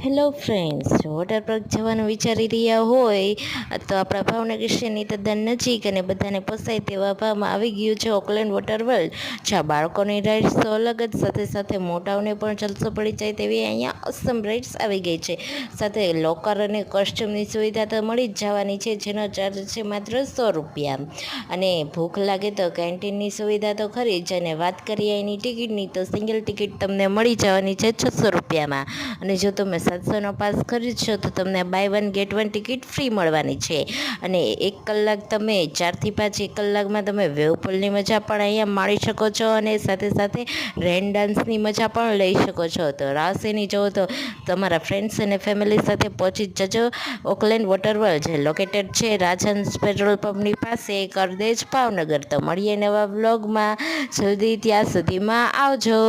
Hello friends, water park જવાનું વિચારી રહ્યા હોય તો આપણા ભાવનગર શહેરની તદ્દન નજીક અને બધાને પોસાય તેવા ભાવમાં આવી ગયું છે ઓકલેન્ડ વોટર વર્લ્ડ. જ્યાં બાળકોની રાઇડ્સ તો અલગ જ, સાથે સાથે મોટાઓને પણ જલસો પડી જાય તેવી અહીંયા ઓસમ રાઇડ્સ આવી ગઈ છે. સાથે લોકર અને કોસ્ટ્યુમની સુવિધા તો મળી જ જવાની છે, જેનો ચાર્જ છે માત્ર ₹100. અને ભૂખ લાગે તો કેન્ટીનની સુવિધા તો ખરી જ. અને વાત કરીએ એની ટિકિટની તો સિંગલ ટિકિટ તમને મળી જવાની છે ₹600. અને જો તમે 700નો પાસ ખરીદશો તો તમને buy one get one ticket free મળવાની છે. અને 1 કલાક તમે 4 થી 5 1 કલાકમાં તમે વેવ પુલની મજા પણ અહીંયા માણી શકો છો, અને સાથે સાથે રેન ડાન્સની મજા પણ લઈ શકો છો. તો રાસેની જવો તો તમારા ફ્રેન્ડ્સ અને ફેમિલી સાથે પહોંચી જજો ઓકલેન્ડ વોટર વર્લ્ડ, જે લોકેટેડ છે રાજહંસ પેટ્રોલ પંપની પાસે, કરદેજ, ભાવનગર. તો મળીએ નવા વ્લોગમાં, જલ્દી ત્યાં સુધીમાં આવજો.